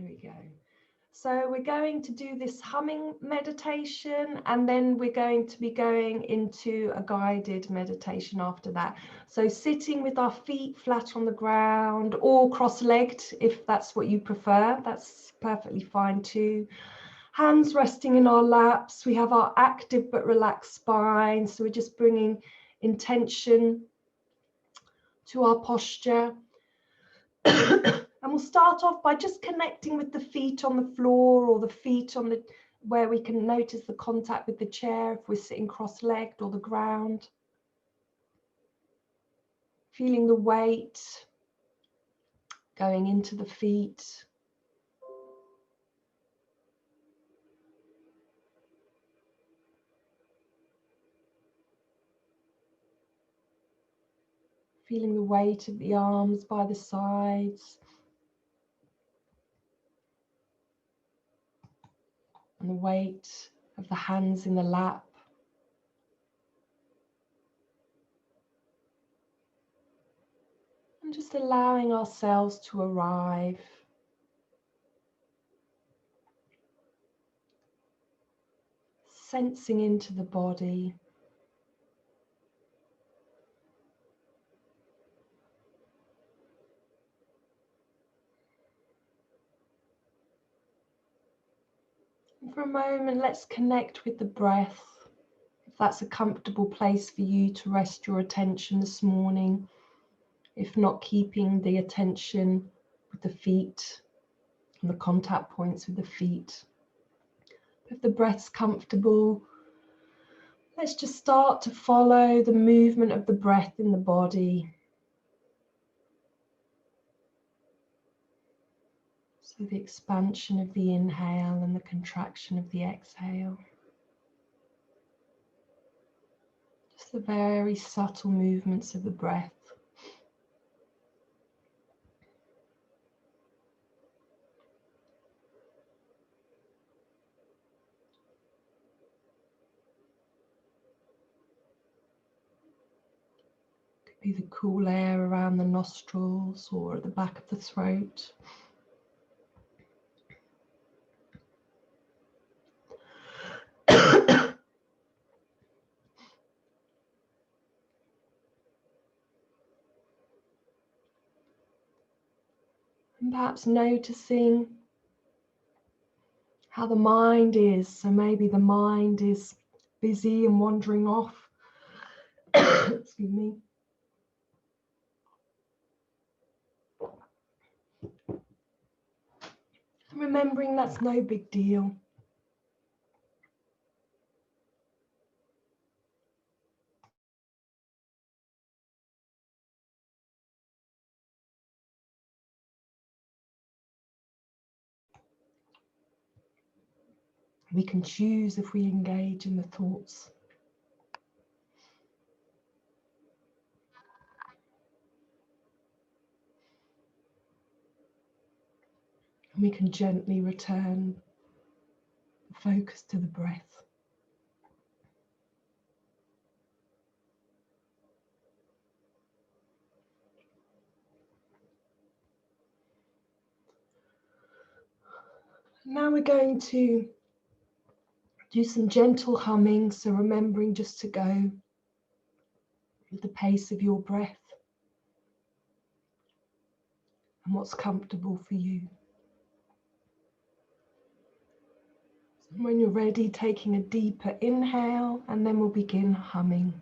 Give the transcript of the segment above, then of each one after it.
Here we go. So we're going to do this humming meditation, and then we're going to be going into a guided meditation after that. So sitting with our feet flat on the ground or cross-legged, if that's what you prefer, that's perfectly fine too. Hands resting in our laps. We have our active but relaxed spine. So we're just bringing intention to our posture. And we'll start off by just connecting with the feet on the floor, or the feet on the, where we can notice the contact with the chair if we're sitting cross-legged, or the ground. Feeling the weight going into the feet. Feeling the weight of the arms by the sides. And the weight of the hands in the lap. And just allowing ourselves to arrive. Sensing into the body. And for a moment, let's connect with the breath. If that's a comfortable place for you to rest your attention this morning. If not, keeping the attention with the feet and the contact points with the feet. If the breath's comfortable, let's just start to follow the movement of the breath in the body. So the expansion of the inhale and the contraction of the exhale. Just the very subtle movements of the breath. Could be the cool air around the nostrils or at the back of the throat. And perhaps noticing how the mind is. So maybe the mind is busy and wandering off. Excuse me. Remembering that's no big deal. We can choose if we engage in the thoughts. And we can gently return the focus to the breath. Now we're going to do some gentle humming, so remembering just to go with the pace of your breath and what's comfortable for you. So when you're ready, taking a deeper inhale, and then we'll begin humming.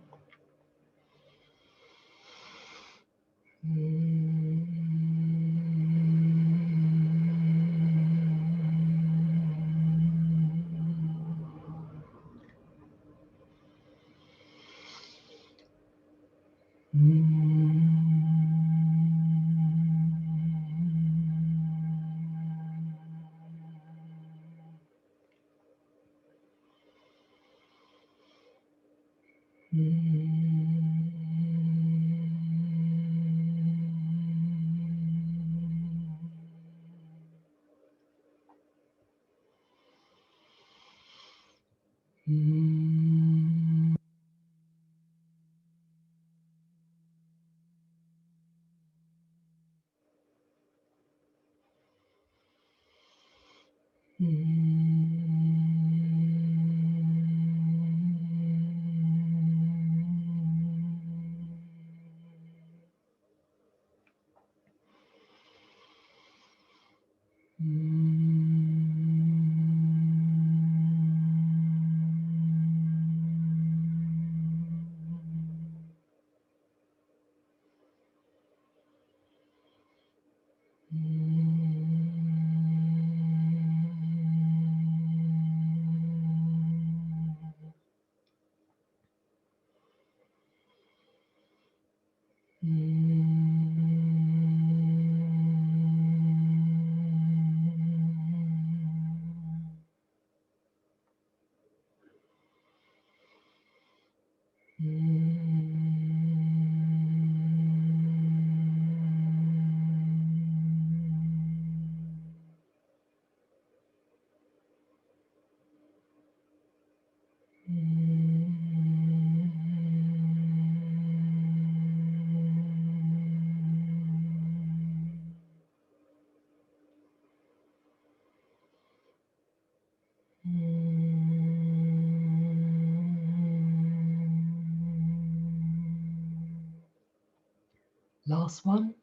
Last one.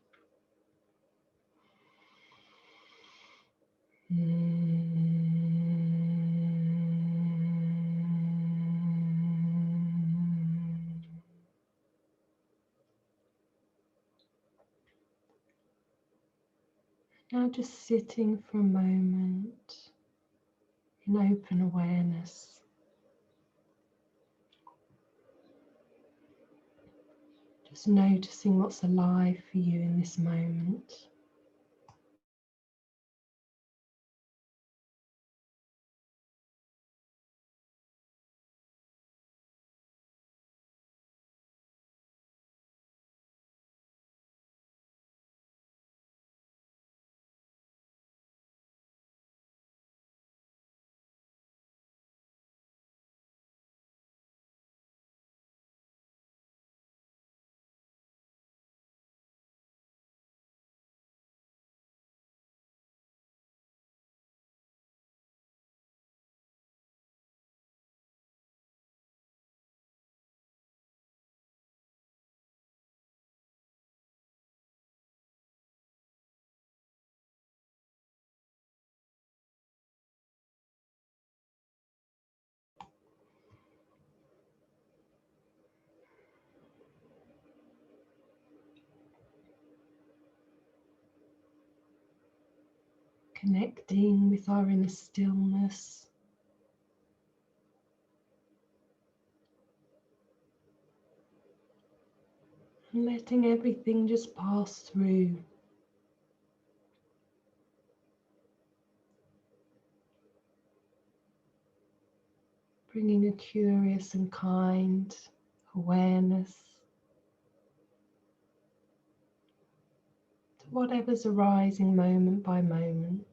Now just sitting for a moment in open awareness. Just noticing what's alive for you in this moment. Connecting with our inner stillness. And letting everything just pass through. Bringing a curious and kind awareness to whatever's arising moment by moment.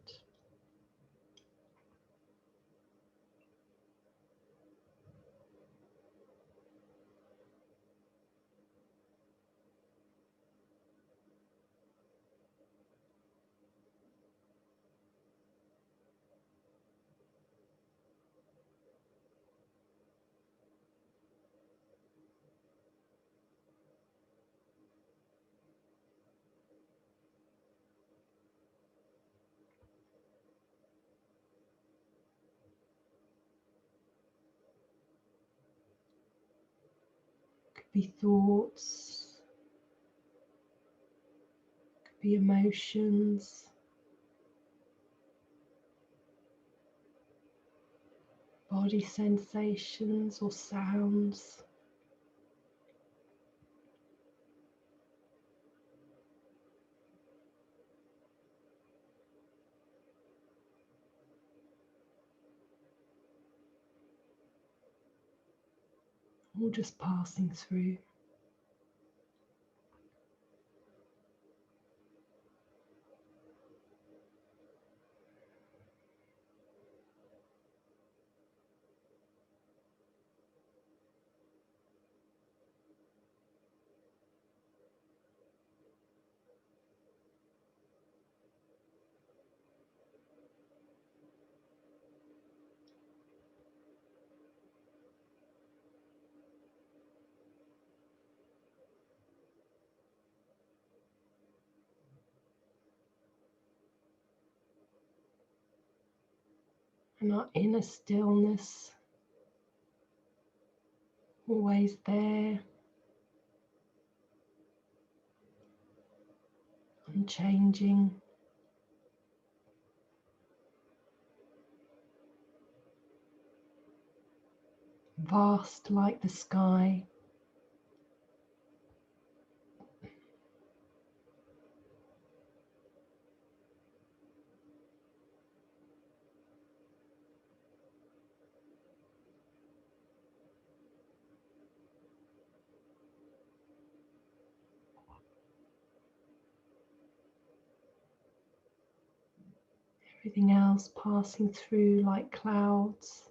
Could be thoughts, could be emotions, body sensations or sounds. All just passing through. And our inner stillness, always there, unchanging. Vast like the sky. Everything else passing through like clouds,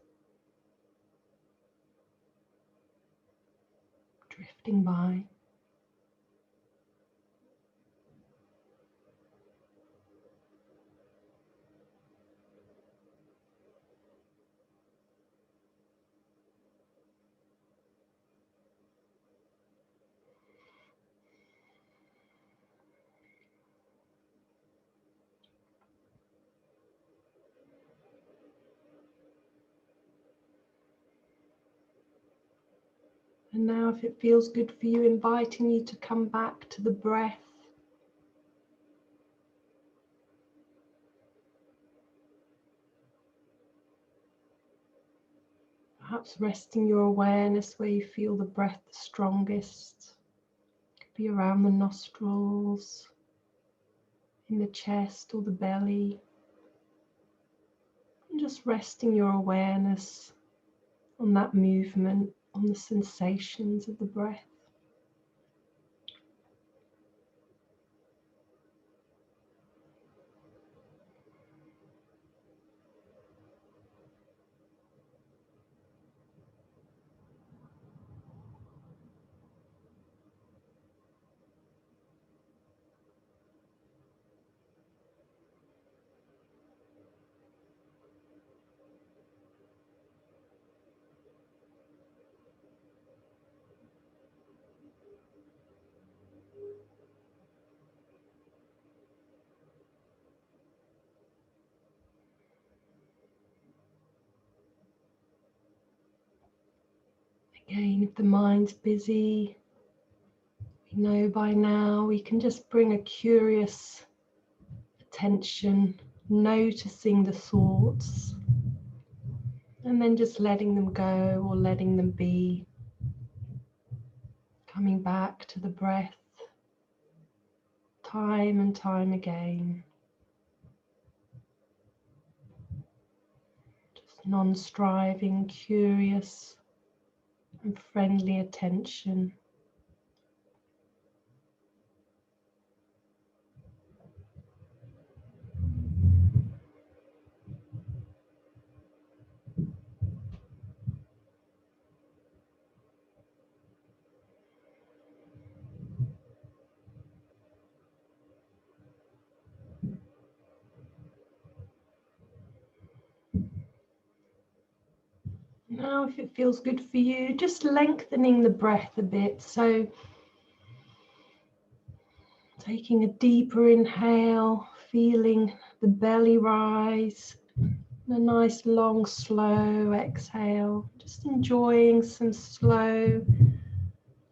drifting by. And now, if it feels good for you, inviting you to come back to the breath. Perhaps resting your awareness where you feel the breath the strongest. Could be around the nostrils, in the chest or the belly. And just resting your awareness on that movement, on the sensations of the breath. Again, if the mind's busy, we know by now we can just bring a curious attention, noticing the thoughts, and then just letting them go or letting them be. Coming back to the breath time and time again. Just non-striving, curious and friendly attention. Now, if it feels good for you, just lengthening the breath a bit. So taking a deeper inhale, feeling the belly rise, and a nice long slow exhale. Just enjoying some slow,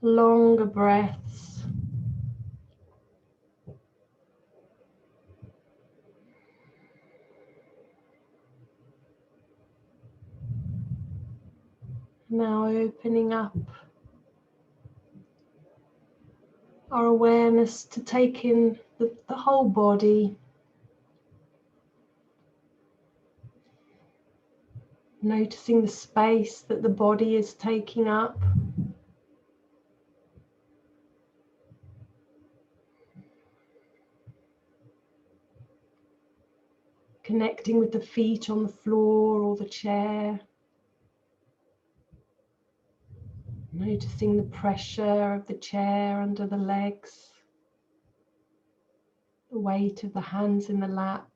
longer breaths. Now opening up our awareness to take in the whole body. Noticing the space that the body is taking up. Connecting with the feet on the floor or the chair. Noticing the pressure of the chair under the legs. The weight of the hands in the lap.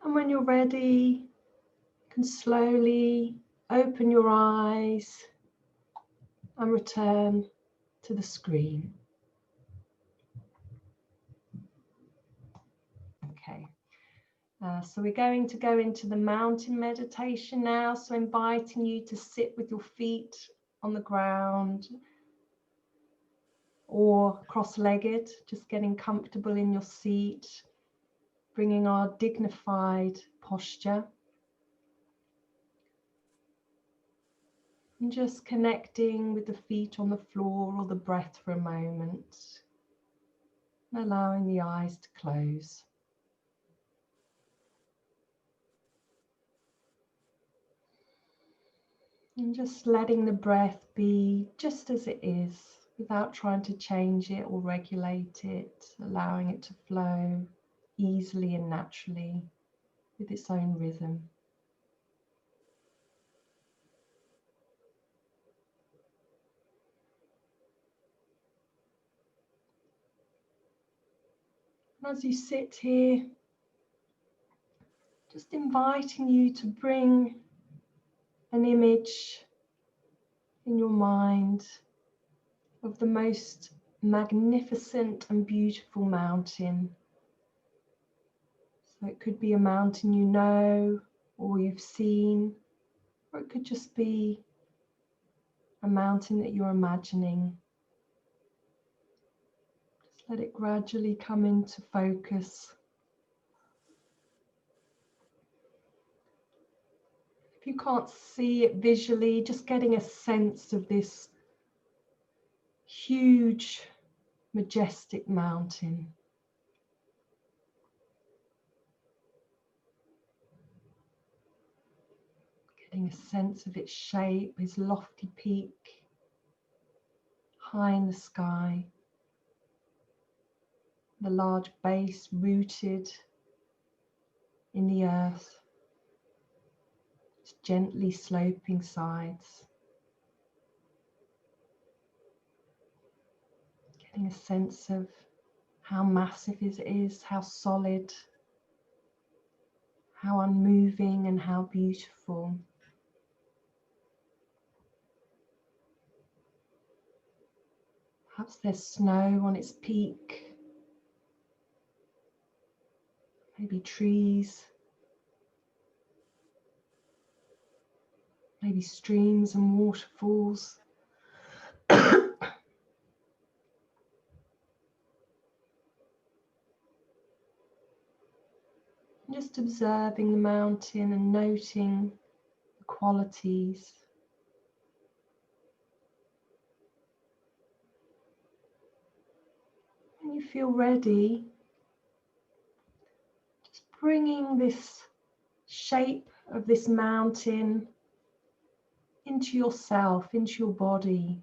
And when you're ready, you can slowly open your eyes and return to the screen. Okay. So we're going to go into the mountain meditation now. So inviting you to sit with your feet on the ground or cross-legged, just getting comfortable in your seat, bringing our dignified posture. And just connecting with the feet on the floor or the breath for a moment, and allowing the eyes to close. And just letting the breath be just as it is, without trying to change it or regulate it, allowing it to flow easily and naturally with its own rhythm. And as you sit here, just inviting you to bring an image in your mind of the most magnificent and beautiful mountain. So it could be a mountain you know or you've seen, or it could just be a mountain that you're imagining. Just let it gradually come into focus. If you can't see it visually, just getting a sense of this huge, majestic mountain. Getting a sense of its shape, its lofty peak, high in the sky. The large base rooted in the earth. Its gently sloping sides. Getting a sense of how massive it is, how solid, how unmoving and how beautiful. Perhaps there's snow on its peak, maybe trees, maybe streams and waterfalls. Just observing the mountain and noting the qualities. When you feel ready, just bringing this shape of this mountain into yourself, into your body.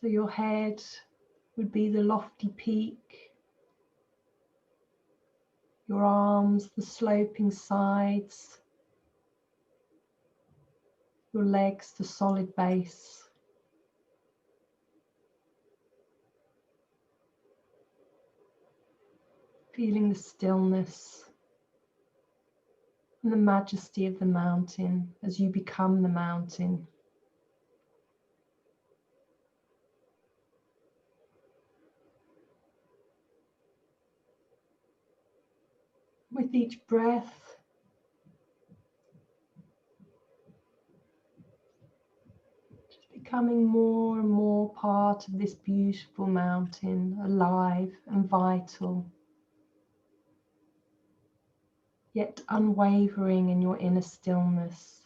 So your head would be the lofty peak, your arms, the sloping sides, your legs, the solid base. Feeling the stillness and the majesty of the mountain as you become the mountain. With each breath, just becoming more and more part of this beautiful mountain, alive and vital, yet unwavering in your inner stillness.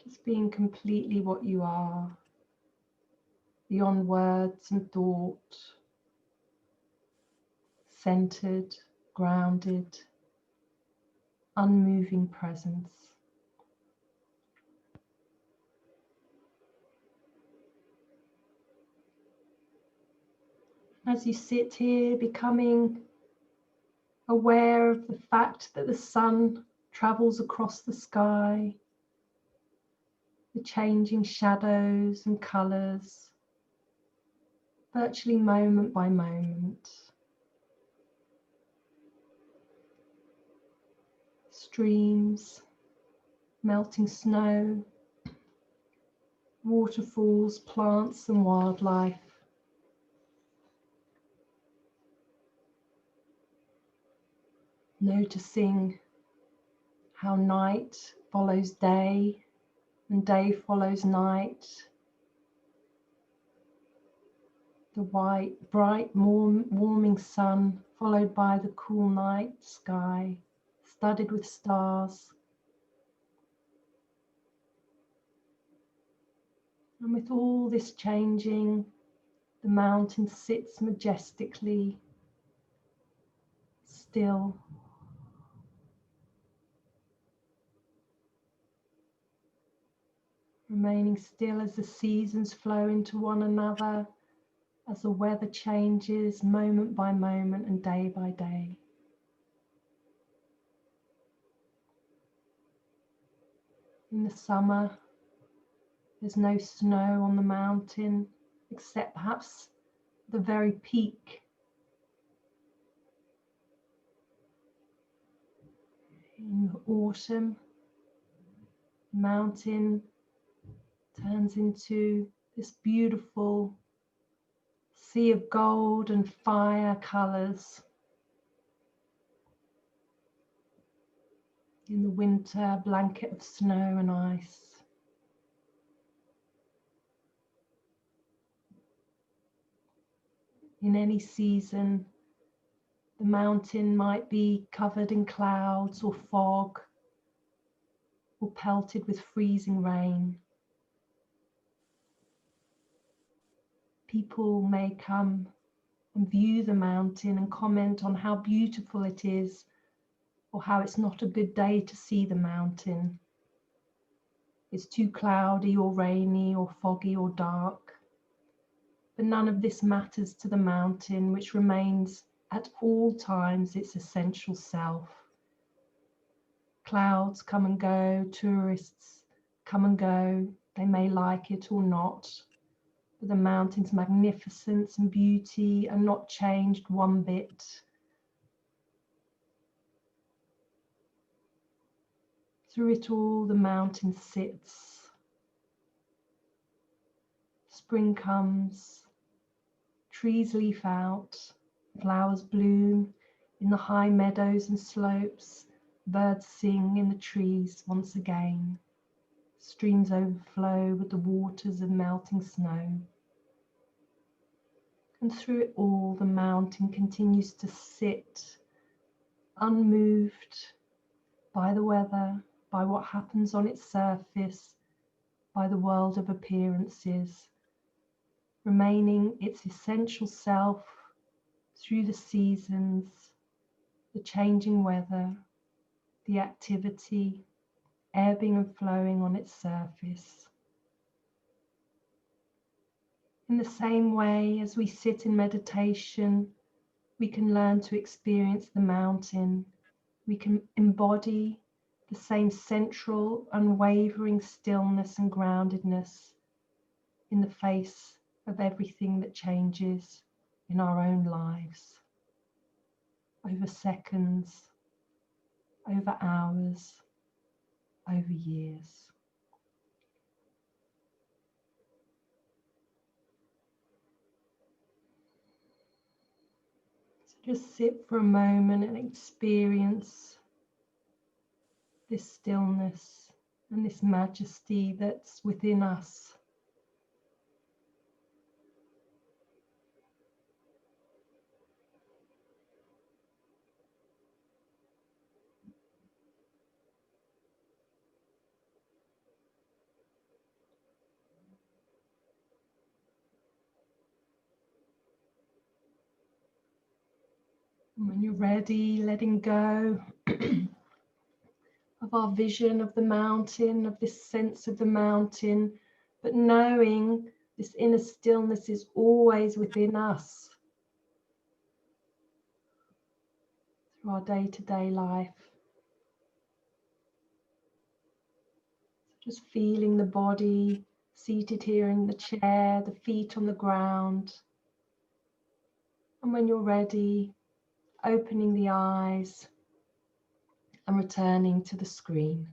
Just being completely what you are, beyond words and thought, centered, grounded, unmoving presence. As you sit here, becoming aware of the fact that the sun travels across the sky, the changing shadows and colours, virtually moment by moment. Streams, melting snow, waterfalls, plants and wildlife. Noticing how night follows day and day follows night. The white, bright, warming sun followed by the cool night sky, studded with stars. And with all this changing, the mountain sits majestically still. Remaining still as the seasons flow into one another, as the weather changes moment by moment and day by day. In the summer, there's no snow on the mountain, except perhaps the very peak. In autumn, the mountain turns into this beautiful sea of gold and fire colours. In the winter, blanket of snow and ice. In any season, the mountain might be covered in clouds or fog, or pelted with freezing rain. People may come and view the mountain and comment on how beautiful it is, or how it's not a good day to see the mountain. It's too cloudy or rainy or foggy or dark. But none of this matters to the mountain, which remains at all times its essential self. Clouds come and go, tourists come and go, they may like it or not, but the mountain's magnificence and beauty are not changed one bit. Through it all, the mountain sits. Spring comes, trees leaf out, flowers bloom in the high meadows and slopes, birds sing in the trees once again. Streams overflow with the waters of melting snow. And through it all, the mountain continues to sit, unmoved by the weather, by what happens on its surface, by the world of appearances, remaining its essential self through the seasons, the changing weather, the activity, ebbing and flowing on its surface. In the same way, as we sit in meditation, we can learn to experience the mountain. We can embody the same central, unwavering stillness and groundedness in the face of everything that changes in our own lives, over seconds, over hours, over years. So just sit for a moment and experience this stillness and this majesty that's within us. And when you're ready, letting go of our vision of the mountain, of this sense of the mountain, but knowing this inner stillness is always within us through our day-to-day life. So just feeling the body seated here in the chair, the feet on the ground. And when you're ready, opening the eyes and returning to the screen.